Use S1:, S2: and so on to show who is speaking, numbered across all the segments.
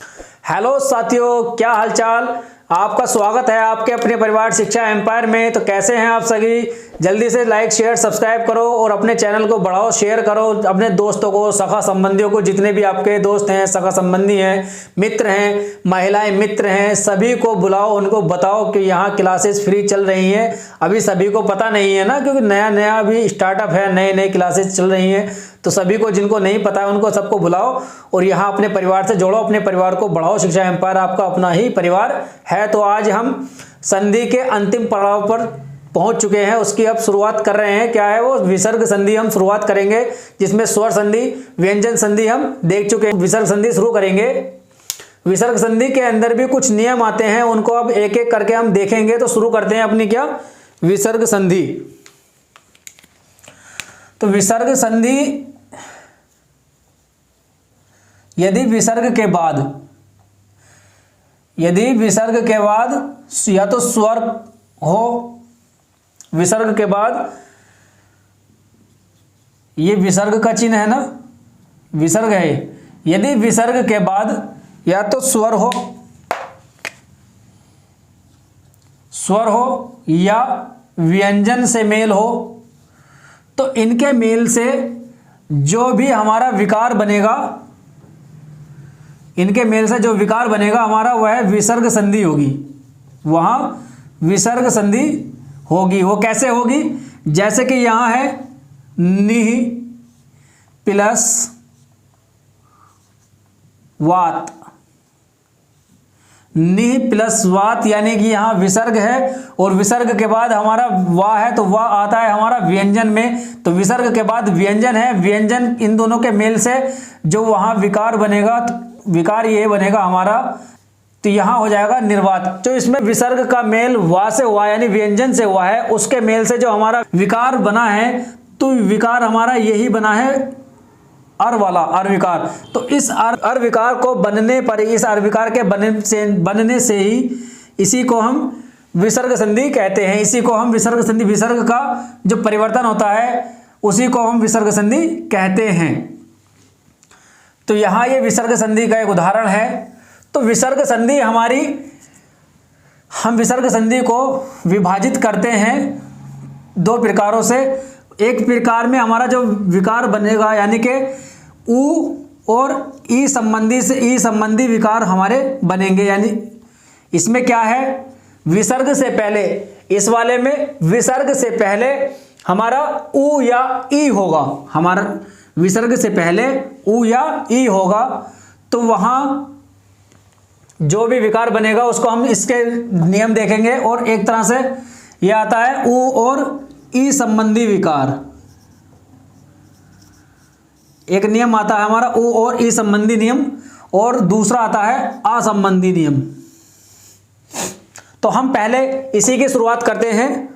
S1: Hello साथियों, क्या हालचाल। आपका स्वागत है आपके अपने परिवार शिक्षा एम्पायर में। तो कैसे हैं आप सभी। जल्दी से लाइक शेयर सब्सक्राइब करो और अपने चैनल को बढ़ाओ, शेयर करो अपने दोस्तों को, सखा संबंधियों को, जितने भी आपके दोस्त हैं, सखा संबंधी हैं, मित्र हैं, महिलाएं मित्र हैं, सभी को बुलाओ, उनको बताओ कि यहाँ क्लासेस फ्री चल रही हैं। अभी सभी को पता नहीं है ना, क्योंकि नया नया अभी स्टार्टअप है, नए नए क्लासेस चल रही हैं। तो सभी को, जिनको नहीं पता है, उनको सबको बुलाओ और यहाँ अपने परिवार से जोड़ो, अपने परिवार को बढ़ाओ। शिक्षा एम्पायर आपका अपना ही परिवार है। तो आज हम संधि के अंतिम पड़ाव पर पहुंच चुके हैं, उसकी अब शुरुआत कर रहे हैं। क्या है वो? विसर्ग संधि हम शुरुआत करेंगे, जिसमें स्वर संधि, व्यंजन संधि हम देख चुके हैं। विसर्ग संधि शुरू करेंगे। विसर्ग संधि के अंदर भी कुछ नियम आते हैं, उनको अब एक एक करके हम देखेंगे। तो शुरू करते हैं अपनी क्या, विसर्ग संधि। तो विसर्ग संधि, यदि विसर्ग के बाद या तो स्वर हो, विसर्ग के बाद ये विसर्ग का चिन्ह है ना, विसर्ग है। यदि विसर्ग के बाद या तो स्वर हो या व्यंजन से मेल हो, तो इनके मेल से जो भी हमारा विकार बनेगा, इनके मेल से जो विकार बनेगा हमारा, वह विसर्ग संधि होगी। वहां विसर्ग संधि होगी। वो कैसे होगी? जैसे कि यहां है निह प्लस वात, निह प्लस वात, यानी कि यहां विसर्ग है और विसर्ग के बाद हमारा वा है, तो वा आता है हमारा व्यंजन में। तो विसर्ग के बाद व्यंजन है, व्यंजन, इन दोनों के मेल से जो वहां विकार बनेगा, तो विकार ये बनेगा हमारा, तो यहां हो जाएगा निर्वात। तो इसमें विसर्ग का मेल वा से हुआ, यानी व्यंजन से हुआ है, उसके मेल से जो हमारा विकार बना है, तो विकार हमारा यही बना है अर वाला, अर विकार। तो इस अर विकार को बनने पर, इस अर विकार के बनने से ही इसी को हम विसर्ग संधि कहते हैं। इसी को हम विसर्ग संधि, विसर्ग का जो परिवर्तन होता है उसी को हम विसर्ग संधि कहते हैं। तो यहां ये विसर्ग संधि का एक उदाहरण है। तो विसर्ग संधि हमारी, हम विसर्ग संधि को विभाजित करते हैं दो प्रकारों से। एक प्रकार में हमारा जो विकार बनेगा, यानी कि उ और ई संबंधी विकार हमारे बनेंगे। यानी इसमें क्या है, विसर्ग से पहले, इस वाले में विसर्ग से पहले हमारा उ या ई होगा, हमारा विसर्ग से पहले उ या ई होगा। तो वहां जो भी विकार बनेगा उसको हम इसके नियम देखेंगे। और एक तरह से यह आता है उ और ई संबंधी विकार, एक नियम आता है हमारा उ और ई संबंधी नियम, और दूसरा आता है असंबंधी नियम। तो हम पहले इसी की शुरुआत करते हैं।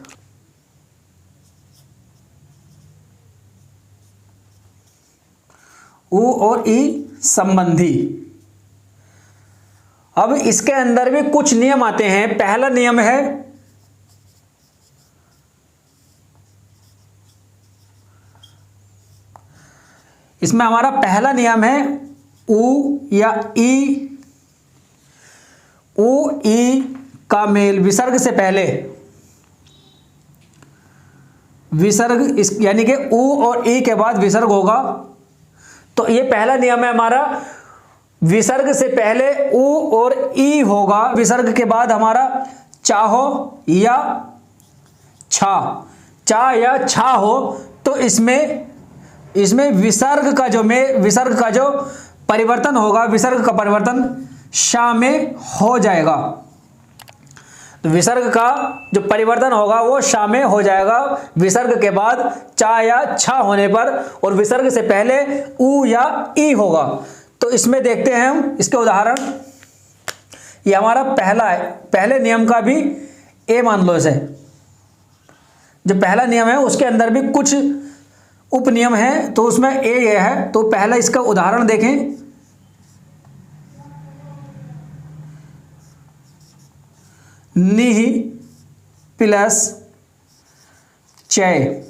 S1: उ और ई संबंधी। अब इसके अंदर भी कुछ नियम आते हैं। पहला नियम है, इसमें हमारा पहला नियम है उ या ई, उ ई का मेल विसर्ग से पहले, विसर्ग इस, यानी कि उ और ई के बाद विसर्ग होगा। तो ये पहला नियम है हमारा, विसर्ग से पहले उ और ई होगा। विसर्ग के बाद हमारा चाहो या छा, चा या छा हो, तो इसमें विसर्ग का जो परिवर्तन होगा, विसर्ग का परिवर्तन शा में हो जाएगा। तो विसर्ग का जो परिवर्तन होगा वो शा में हो जाएगा विसर्ग के बाद चा या छा होने पर, और विसर्ग से पहले उ या ई होगा। तो इसमें देखते हैं हम इसके उदाहरण। ये हमारा पहला है, पहले नियम का भी ए मान लो इसे। जो पहला नियम है उसके अंदर भी कुछ उप नियम है, तो उसमें ए ये है। तो पहला इसका उदाहरण देखें। निह प्लस चय,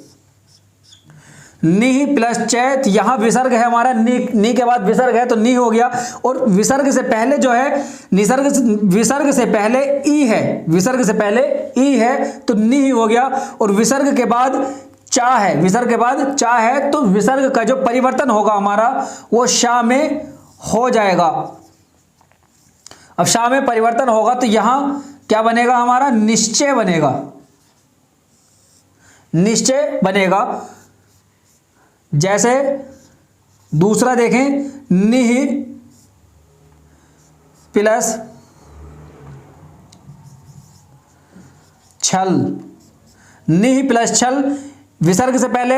S1: नी प्लस चय, तो यहाँ विसर्ग है हमारा, नी के बाद विसर्ग है तो नी हो गया। और विसर्ग से पहले जो है विसर्ग से पहले ई है, विसर्ग से पहले ई है तो नी ही हो गया। और विसर्ग के बाद चा है, विसर्ग के बाद चा है तो विसर्ग का जो परिवर्तन होगा हमारा वो शा में हो जाएगा। अब शा में परिवर्तन होगा तो यहां क्या बनेगा हमारा, निश्चय बनेगा, निश्चय बनेगा। जैसे दूसरा देखें, निहि प्लस छल, निहि प्लस छल, विसर्ग से पहले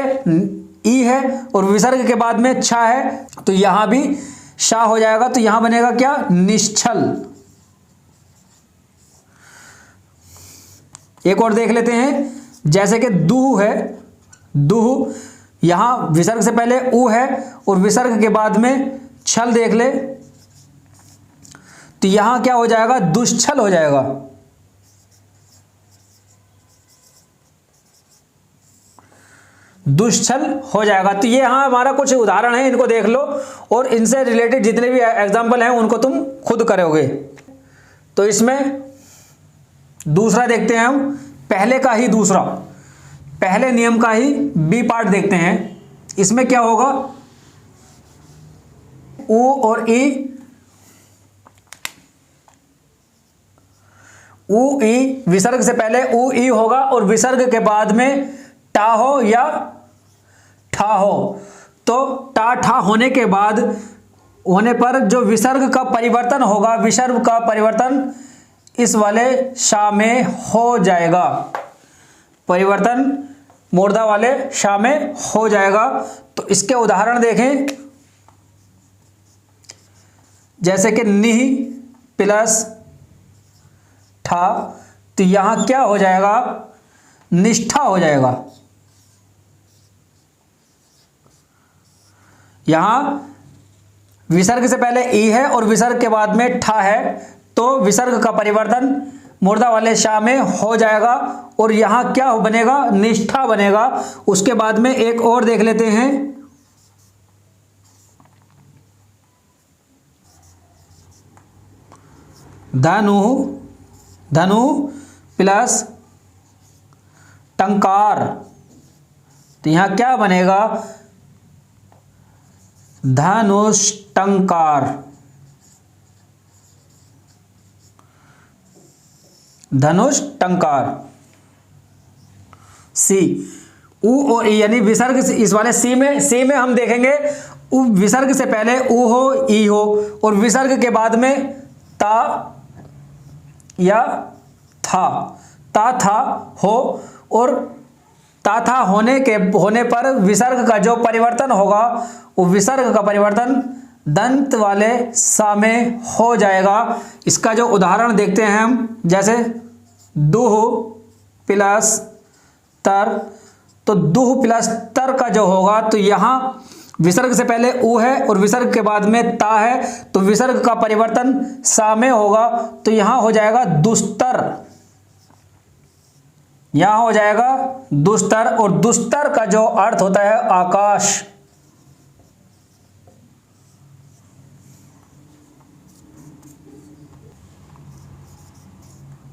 S1: ई है और विसर्ग के बाद में छा है तो यहां भी शा हो जाएगा, तो यहां बनेगा क्या, निश्चल। एक और देख लेते हैं, जैसे कि दूह है, दूह, यहां विसर्ग से पहले ऊ है और विसर्ग के बाद में छल देख ले तो यहां क्या हो जाएगा, दुष्छल हो जाएगा। दुष्छल हो जाएगा। तो ये यहां हमारा कुछ उदाहरण है, इनको देख लो और इनसे रिलेटेड जितने भी एग्जाम्पल हैं उनको तुम खुद करोगे। तो इसमें दूसरा देखते हैं हम, पहले का ही दूसरा, पहले नियम का ही बी पार्ट देखते हैं। इसमें क्या होगा, ऊ और ई, ऊ ई, विसर्ग से पहले ऊ ई होगा और विसर्ग के बाद में टा हो या ठा हो, तो टा ठा होने के बाद होने पर जो विसर्ग का परिवर्तन होगा, विसर्ग का परिवर्तन इस वाले शा में हो जाएगा, परिवर्तन मूर्धा वाले शा में हो जाएगा। तो इसके उदाहरण देखें, जैसे कि निह प्लस ठा, तो यहां क्या हो जाएगा, निष्ठा हो जाएगा। यहां विसर्ग से पहले ई है और विसर्ग के बाद में ठा है तो विसर्ग का परिवर्तन मूर्धा वाले शा में हो जाएगा और यहां क्या बनेगा, निष्ठा बनेगा। उसके बाद में एक और देख लेते हैं, धनु, धनु प्लस टंकार, तो यहां क्या बनेगा, धनुष टंकार, धनुष टंकार। सी, ऊ और ई, यानी विसर्ग इस वाले सी में हम देखेंगे विसर्ग से पहले ऊ हो, ई हो और विसर्ग के बाद में ता या था, ता था हो और ता था होने पर विसर्ग का जो परिवर्तन होगा वो विसर्ग का परिवर्तन दंत वाले सा में हो जाएगा। इसका जो उदाहरण देखते हैं हम, जैसे दुह प्लस तर, तो दुह प्लस तर का जो होगा तो यहां विसर्ग से पहले ऊ है और विसर्ग के बाद में ता है तो विसर्ग का परिवर्तन सा में होगा तो यहां हो जाएगा दुस्तर, यहां हो जाएगा दुस्तर। और दुस्तर का जो अर्थ होता है आकाश।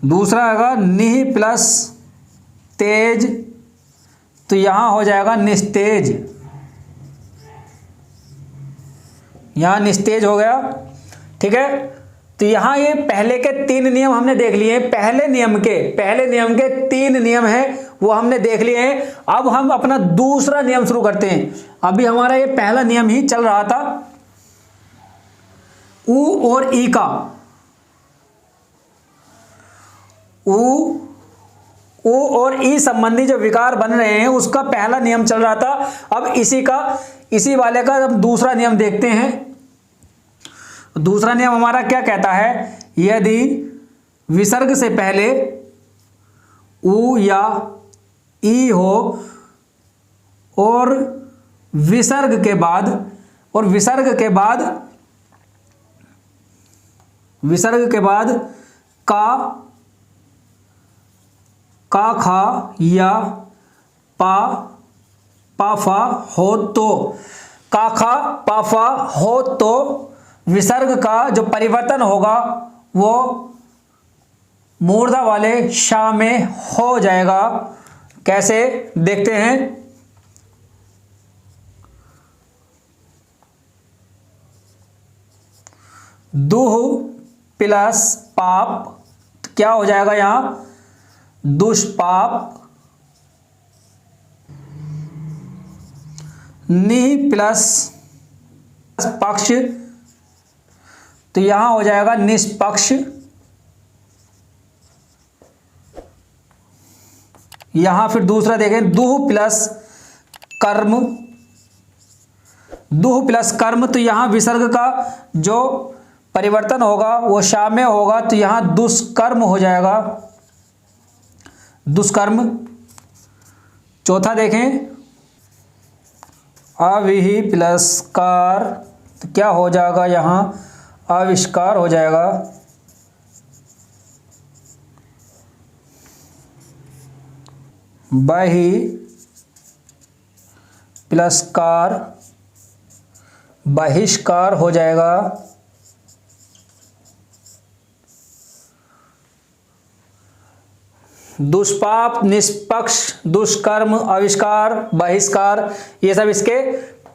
S1: दूसरा आएगा निह प्लस तेज, तो यहां हो जाएगा निस्तेज, यहां निस्तेज हो गया। ठीक है, तो यहां ये पहले के 3 नियम हमने देख लिए हैं। पहले नियम के 3 नियम हैं वो हमने देख लिए हैं। अब हम अपना दूसरा नियम शुरू करते हैं। अभी हमारा ये पहला नियम ही चल रहा था, ऊ और ई का, ऊ और ई संबंधी जो विकार बन रहे हैं उसका पहला नियम चल रहा था। अब इसी वाले का हम दूसरा नियम देखते हैं। दूसरा नियम हमारा क्या कहता है, यदि विसर्ग से पहले ऊ या ई हो और विसर्ग के बाद का खा या पा पाफा हो तो, काखा पाफा हो तो विसर्ग का जो परिवर्तन होगा वो मूर्धा वाले शा में हो जाएगा। कैसे देखते हैं। दुह प्लस पाप, तो क्या हो जाएगा यहां दुष्पाप। नि प्लस पक्ष, तो यहां हो जाएगा निष्पक्ष। यहां फिर दूसरा देखें, दुह प्लस कर्म, दुह प्लस कर्म, तो यहां विसर्ग का जो परिवर्तन होगा वो शा में होगा, तो यहां दुष्कर्म हो जाएगा, दुष्कर्म। चौथा देखें, अविहि प्लस कार, तो क्या हो जाएगा यहां आविष्कार हो जाएगा। बहि प्लस कार बहिष्कार हो जाएगा। दुष्पाप, निष्पक्ष, दुष्कर्म, आविष्कार, बहिष्कार, ये सब इसके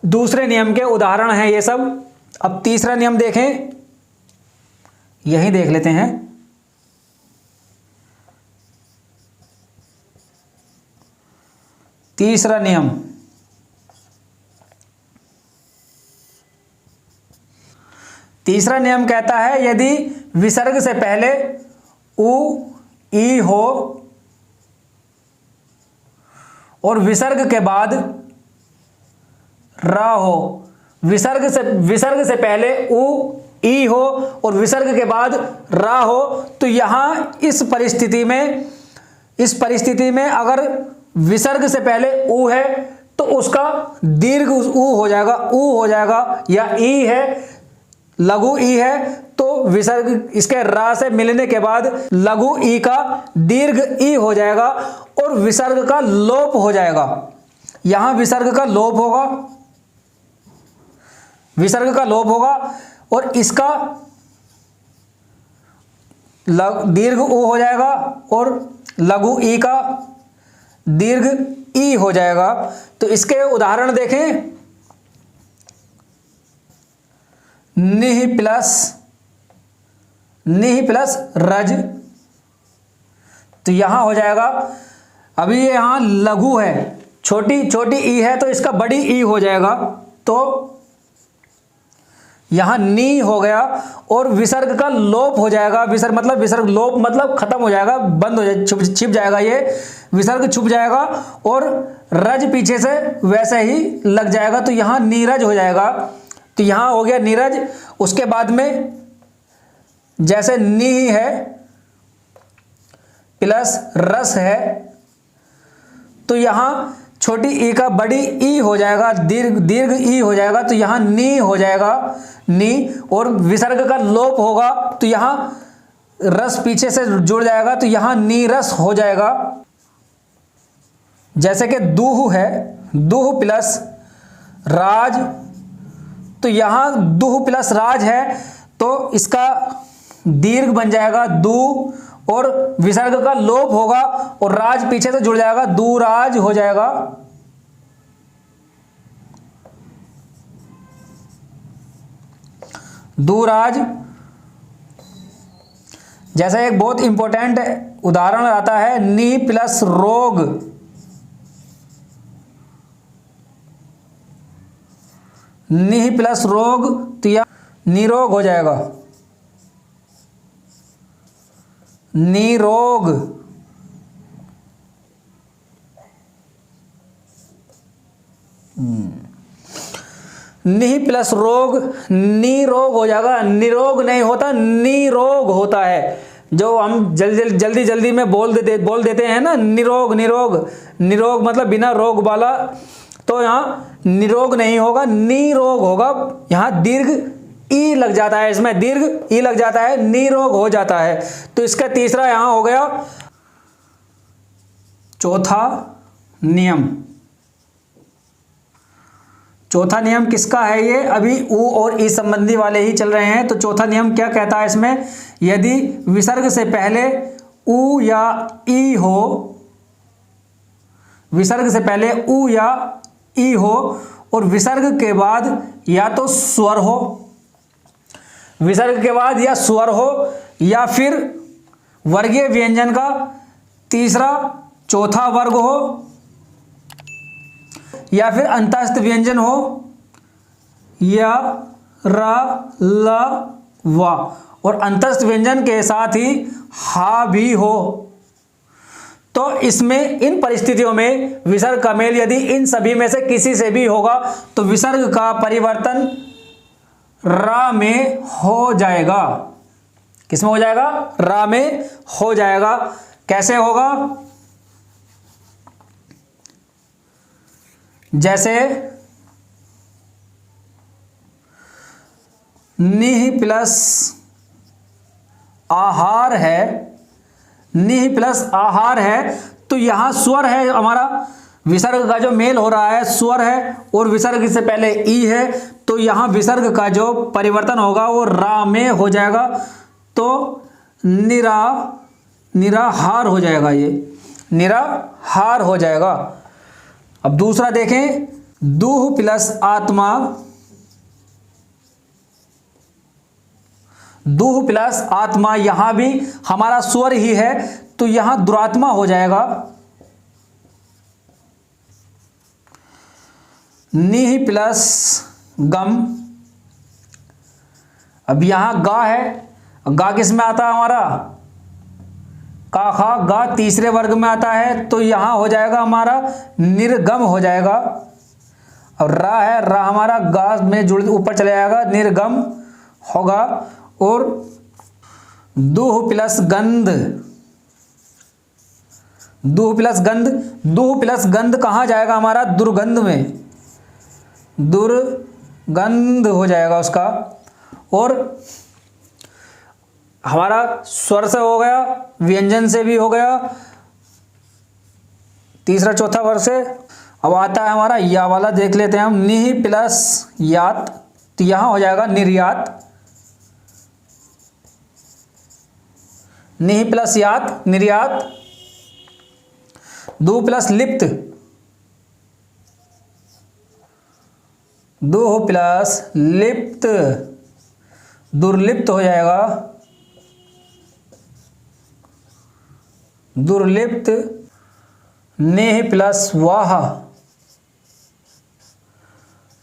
S1: दूसरे नियम के उदाहरण हैं ये सब। अब तीसरा नियम देखें, यही देख लेते हैं। तीसरा नियम, तीसरा नियम कहता है यदि विसर्ग से पहले उ ई हो और विसर्ग के बाद रा हो, विसर्ग से पहले उ ई हो और विसर्ग के बाद रा हो, तो यहां इस परिस्थिति में अगर विसर्ग से पहले उ है तो उसका दीर्घ उ हो जाएगा, या ई है लघु ई है तो विसर्ग इसके रा से मिलने के बाद लघु ई का दीर्घ ई हो जाएगा और विसर्ग का लोप हो जाएगा। यहां विसर्ग का लोप होगा और इसका दीर्घ उ हो जाएगा और लघु ई का दीर्घ ई हो जाएगा। तो इसके उदाहरण देखें, निहि प्लस रज, तो यहां हो जाएगा, अभी ये यहां लघु है, छोटी ई है तो इसका बड़ी ई हो जाएगा, तो यहां नी हो गया और विसर्ग का लोप हो जाएगा। विसर्ग लोप मतलब खत्म हो जाएगा, बंद हो जाएगा, छिप जाएगा, ये विसर्ग छुप जाएगा और रज पीछे से वैसे ही लग जाएगा, तो यहां नीरज हो जाएगा। तो यहां हो गया नीरज। उसके बाद में जैसे नी है प्लस रस है, तो यहां छोटी ई का बड़ी ई हो जाएगा, दीर्घ ई हो जाएगा, तो यहां नी हो जाएगा, नी, और विसर्ग का लोप होगा तो यहां रस पीछे से जुड़ जाएगा, तो यहां नीरस हो जाएगा। जैसे कि दूह है, दूह प्लस राज, तो यहां दूह प्लस राज है तो इसका दीर्घ बन जाएगा दू और विसर्ग का लोप होगा और राज पीछे से जुड़ जाएगा, दूराज हो जाएगा। दूराज। जैसे एक बहुत इंपॉर्टेंट उदाहरण आता है, नी प्लस रोग, नी प्लस रोग, तो यह निरोग हो जाएगा, निरोग। नि प्लस रोग, निरोग हो जाएगा, निरोग नहीं होता, निरोग होता है। जो हम जल्दी में बोल देते हैं ना, निरोग मतलब बिना रोग वाला, तो यहाँ निरोग नहीं होगा, निरोग होगा। यहाँ दीर्घ ई लग जाता है, इसमें दीर्घ ई लग जाता है, निरोग हो जाता है। तो इसका तीसरा यहाँ हो गया। चौथा नियम, चौथा नियम किसका है ये? अभी उ और ई संबंधी वाले ही चल रहे हैं। तो चौथा नियम क्या कहता है इसमें? यदि विसर्ग से पहले उ या ई हो, विसर्ग से पहले उ या ई हो और विसर्ग के बाद या तो स्वर हो, विसर्ग के बाद या स्वर हो, या फिर वर्गीय व्यंजन का तीसरा चौथा वर्ग हो, या फिर अंतस्थ व्यंजन हो, या र ल व, और अंतस्थ व्यंजन के साथ ही हा भी हो। तो इसमें इन परिस्थितियों में विसर्ग का मेल यदि इन सभी में से किसी से भी होगा तो विसर्ग का परिवर्तन रा में हो जाएगा। किस में हो जाएगा? रा में हो जाएगा। कैसे होगा? जैसे निह प्लस आहार है, निह प्लस आहार है, तो यहां स्वर है हमारा, विसर्ग का जो मेल हो रहा है स्वर है और विसर्ग से पहले ई है, तो यहां विसर्ग का जो परिवर्तन होगा वो रा में हो जाएगा। तो निराहार हो जाएगा, ये निराहार हो जाएगा। अब दूसरा देखें, दूह प्लस आत्मा, दूह प्लस आत्मा, यहां भी हमारा स्वर ही है तो यहां दुरात्मा हो जाएगा। निह प्लस गम, अब यहां गा है, गा किस में आता है हमारा? का खा गा तीसरे वर्ग में आता है, तो यहां हो जाएगा हमारा निर्गम हो जाएगा। और रा है, रा हमारा गा में जुड़ ऊपर चले जाएगा, निर्गम होगा। और दूह प्लस गंध, दूह प्लस गंध, दूह प्लस गंध कहां जाएगा हमारा? दुर्गंध में, दुर्गंध हो जाएगा उसका। और हमारा स्वर से हो गया, व्यंजन से भी हो गया, तीसरा चौथा वर्ग से। अब आता है हमारा या वाला, देख लेते हैं हम। निह प्लस यात, तो यहां हो जाएगा निर्यात, निह प्लस यात निर्यात। दो प्लस लिप्त, दो प्लस लिप्त, दुर्लिप्त हो जाएगा, दुर्लिप्त। नेह प्लस वाह,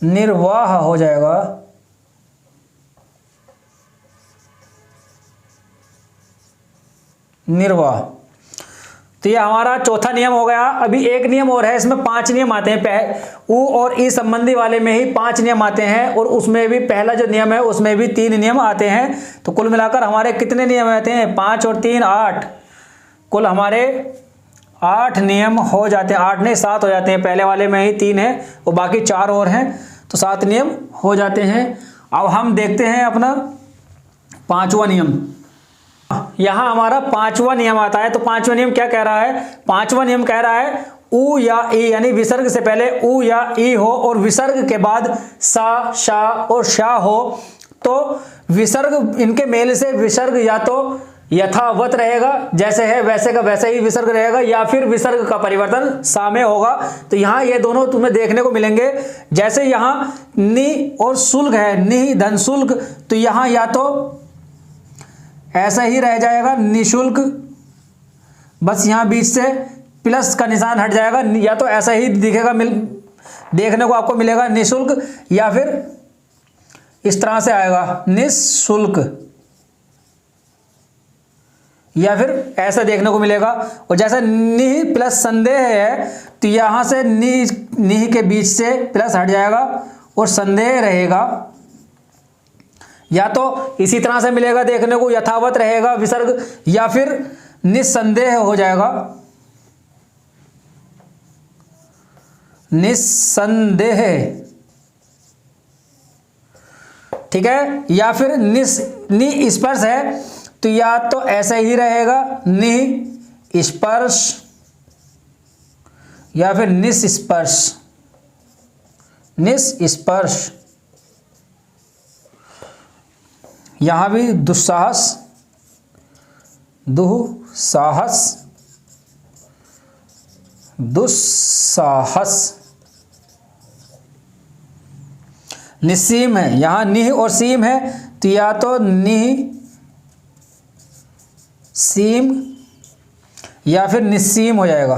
S1: निर्वाह हो जाएगा। निर्वाह। तो ये हमारा चौथा नियम हो गया। अभी एक नियम और है, इसमें 5 नियम आते हैं। उ और ई संबंधी वाले में ही 5 नियम आते हैं और उसमें भी पहला जो नियम है उसमें भी 3 नियम आते हैं। तो कुल मिलाकर हमारे कितने नियम आते हैं? 5 और 3 8, कुल हमारे 8 नियम हो जाते हैं। 8 नहीं 7 हो जाते हैं, पहले वाले में ही 3 है और बाकी 4 और हैं, तो 7 नियम हो जाते हैं। अब हम देखते हैं अपना 5वां नियम। यहां हमारा 5वां नियम आता है। तो 5वां नियम क्या कह रहा है? 5वां नियम कह रहा है उ या ई, यानी विसर्ग से पहले उ या ई हो और विसर्ग के बाद सा, शा और शा हो, तो विसर्ग, इनके मेल से विसर्ग या तो यथावत रहेगा, जैसे है वैसे का वैसे ही विसर्ग रहेगा, या फिर विसर्ग का परिवर्तन सा में होगा। तो यहां ये दोनों तुम्हें देखने को मिलेंगे। जैसे यहां नि और शुल्क है, नि धन शुल्क, तो यहां या तो ऐसा ही रह जाएगा निशुल्क, बस यहां बीच से प्लस का निशान हट जाएगा, या तो ऐसा ही दिखेगा, देखने को आपको मिलेगा निशुल्क, या फिर इस तरह से आएगा निःशुल्क, या फिर ऐसा देखने को मिलेगा। और जैसे निह प्लस संदेह है तो यहां से निह के बीच से प्लस हट जाएगा और संदेह रहेगा, या तो इसी तरह से मिलेगा देखने को, यथावत रहेगा विसर्ग, या फिर निस्संदेह हो जाएगा, निस्संदेह, ठीक है। या फिर निस्पर्श है तो या तो ऐसा ही रहेगा निस्पर्श, या फिर निस्पर्श, निस्पर्श, यहां भी दुस्साहस, दुस्साहस, दुस्साहस। निस्सीम है, यहां निह और सीम है, तो या तो निह सीम या फिर निस्सीम हो जाएगा।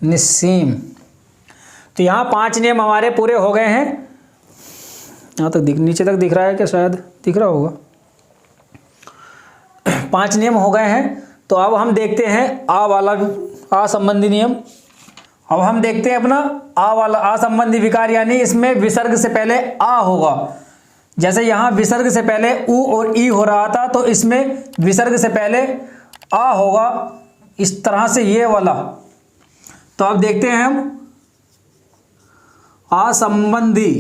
S1: निस्सीम। तो यहाँ 5 नियम हमारे पूरे हो गए हैं। यहाँ तक नीचे तक दिख रहा है क्या? शायद दिख रहा होगा। 5 नियम हो गए हैं। तो अब हम देखते हैं आ वाला, आ संबंधी नियम। अब हम देखते हैं अपना आ वाला, आ संबंधी विकार, यानी इसमें विसर्ग से पहले आ होगा। जैसे यहाँ विसर्ग से पहले उ और ई हो रहा था, तो इसमें विसर्ग से पहले आ होगा, इस तरह से ये वाला। तो अब देखते हैं हम आ संबंधी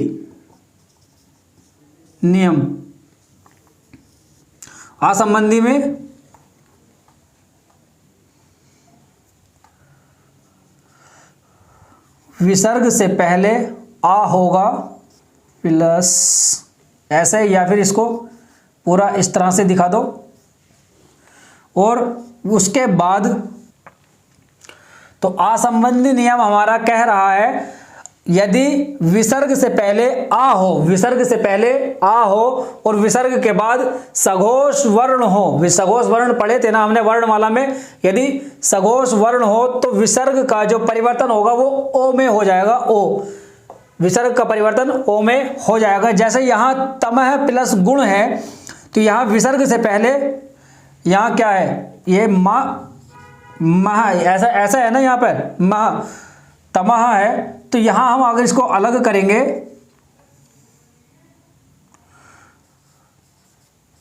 S1: नियम। आ संबंधी में विसर्ग से पहले आ होगा प्लस ऐसे, या फिर इसको पूरा इस तरह से दिखा दो। और उसके बाद तो आ संबंधी नियम हमारा कह रहा है, यदि विसर्ग से पहले आ हो, विसर्ग से पहले आ हो और विसर्ग के बाद सघोष वर्ण हो, सघोष वर्ण पढ़े थे ना हमने वर्णमाला में, यदि सघोष वर्ण हो तो विसर्ग का जो परिवर्तन होगा वो ओ में हो जाएगा। ओ, विसर्ग का परिवर्तन ओ में हो जाएगा। जैसे यहाँ तमह प्लस गुण है, तो यहाँ विसर्ग से पहले यहाँ क्या है, ये महा, ऐसा ऐसा है ना, यहाँ पर महा तमह है, तो यहां हम अगर इसको अलग करेंगे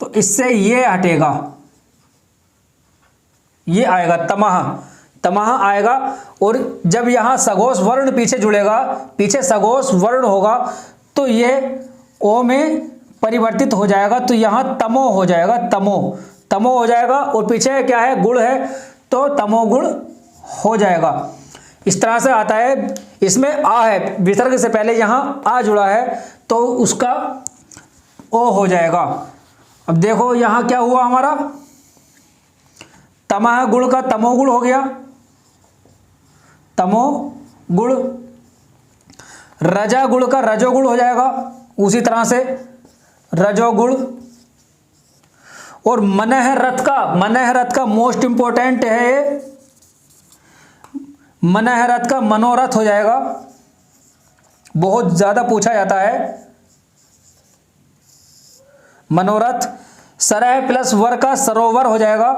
S1: तो इससे ये हटेगा, ये आएगा तमह, तमह आएगा। और जब यहां सघोष वर्ण पीछे जुड़ेगा, पीछे सघोष वर्ण होगा, तो ये ओ में परिवर्तित हो जाएगा, तो यहां तमो हो जाएगा, तमो, तमो हो जाएगा। और पीछे क्या है, गुण है, तो तमोगुण हो जाएगा। इस तरह से आता है। इसमें आ है, विसर्ग से पहले यहां आ जुड़ा है, तो उसका ओ हो जाएगा। अब देखो यहां क्या हुआ हमारा, तमह गुण का तमोगुण हो गया, तमोगुण। रजा गुण का रजोगुण हो जाएगा, उसी तरह से रजोगुण। और मनह रथ का मोस्ट इंपॉर्टेंट है ये, मनह रथ का मनोरथ हो जाएगा, बहुत ज्यादा पूछा जाता है। मनोरथ। सरह प्लस वर का सरोवर हो जाएगा।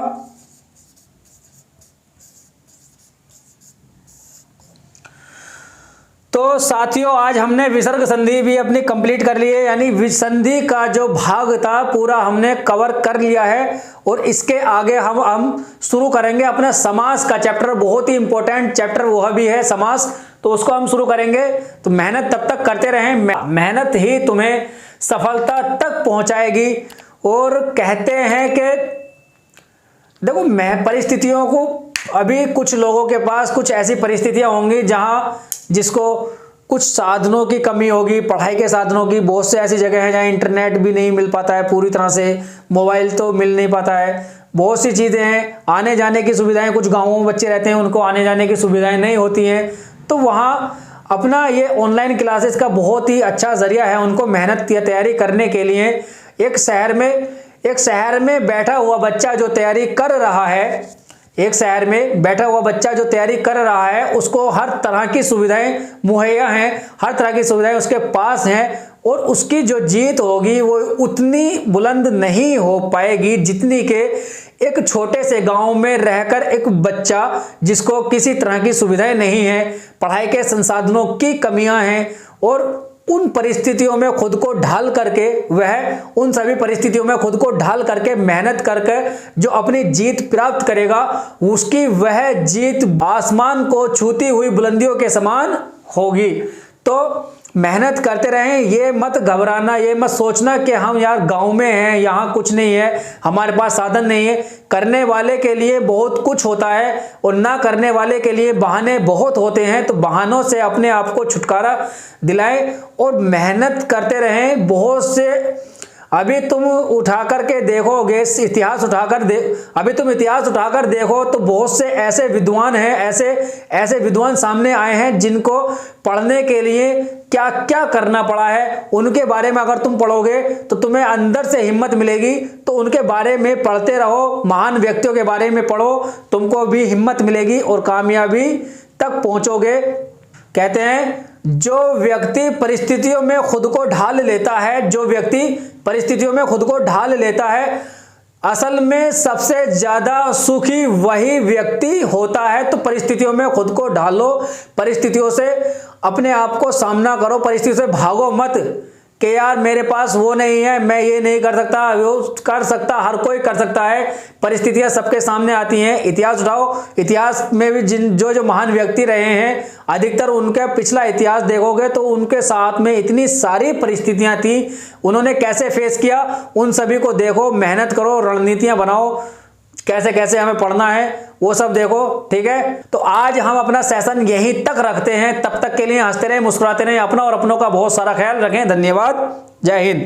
S1: तो साथियों, आज हमने विसर्ग संधि भी अपनी कंप्लीट कर ली है, यानी विसंधि का जो भाग था पूरा हमने कवर कर लिया है। और इसके आगे हम शुरू करेंगे अपने समास का चैप्टर, बहुत ही इंपॉर्टेंट चैप्टर वह भी है समास, तो उसको हम शुरू करेंगे। तो मेहनत तब तक करते रहें, मेहनत ही तुम्हें सफलता तक पहुंचाएगी। और कहते हैं कि देखो, मैं परिस्थितियों को, अभी कुछ लोगों के पास कुछ ऐसी परिस्थितियां होंगी जहां जिसको कुछ साधनों की कमी होगी, पढ़ाई के साधनों की। बहुत से ऐसी जगह हैं जहाँ इंटरनेट भी नहीं मिल पाता है पूरी तरह से, मोबाइल तो मिल नहीं पाता है, बहुत सी चीज़ें हैं, आने जाने की सुविधाएं, कुछ गाँवों में बच्चे रहते हैं उनको आने जाने की सुविधाएं नहीं होती हैं। तो वहाँ अपना ये ऑनलाइन क्लासेस का बहुत ही अच्छा जरिया है उनको मेहनत की तैयारी करने के लिए। एक शहर में बैठा हुआ बच्चा जो तैयारी कर रहा है, एक शहर में बैठा हुआ बच्चा जो तैयारी कर रहा है, उसको हर तरह की सुविधाएं मुहैया हैं, हर तरह की सुविधाएं उसके पास हैं। और उसकी जो जीत होगी वो उतनी बुलंद नहीं हो पाएगी जितनी के एक छोटे से गांव में रहकर एक बच्चा जिसको किसी तरह की सुविधाएं नहीं है, पढ़ाई के संसाधनों की कमियां हैं, और उन परिस्थितियों में खुद को ढाल करके, वह उन सभी परिस्थितियों में खुद को ढाल करके मेहनत करके जो अपनी जीत प्राप्त करेगा, उसकी वह जीत आसमान को छूती हुई बुलंदियों के समान होगी। तो मेहनत करते रहें, ये मत घबराना, ये मत सोचना कि हम यार गांव में हैं, यहाँ कुछ नहीं है, हमारे पास साधन नहीं है। करने वाले के लिए बहुत कुछ होता है और ना करने वाले के लिए बहाने बहुत होते हैं। तो बहानों से अपने आप को छुटकारा दिलाएं और मेहनत करते रहें। बहुत से अभी तुम उठा करके देखोगे, इतिहास उठाकर अभी तुम इतिहास उठाकर देखो तो बहुत से ऐसे विद्वान हैं, ऐसे विद्वान सामने आए हैं जिनको पढ़ने के लिए क्या क्या करना पड़ा है। उनके बारे में अगर तुम पढ़ोगे तो तुम्हें अंदर से हिम्मत मिलेगी। तो उनके बारे में पढ़ते रहो, महान व्यक्तियों के बारे में पढ़ो, तुमको भी हिम्मत मिलेगी और कामयाबी तक पहुंचोगे। कहते हैं जो व्यक्ति परिस्थितियों में खुद को ढाल लेता है, जो व्यक्ति परिस्थितियों में खुद को ढाल लेता है, असल में सबसे ज्यादा सुखी वही व्यक्ति होता है। तो परिस्थितियों में खुद को ढालो, परिस्थितियों से अपने आप को सामना करो, परिस्थितियों से भागो मत कि यार मेरे पास वो नहीं है, मैं ये नहीं कर सकता, वो कर सकता, हर कोई कर सकता है। परिस्थितियां सबके सामने आती हैं। इतिहास उठाओ, इतिहास में भी जो महान व्यक्ति रहे हैं, अधिकतर उनका पिछला इतिहास देखोगे तो उनके साथ में इतनी सारी परिस्थितियां थी, उन्होंने कैसे फेस किया, उन सभी को देखो, मेहनत करो, रणनीतियां बनाओ, कैसे कैसे हमें पढ़ना है वो सब देखो। ठीक है, तो आज हम अपना सेशन यहीं तक रखते हैं। तब तक के लिए हंसते रहें, मुस्कुराते रहें, अपना और अपनों का बहुत सारा ख्याल रखें। धन्यवाद, जय हिंद।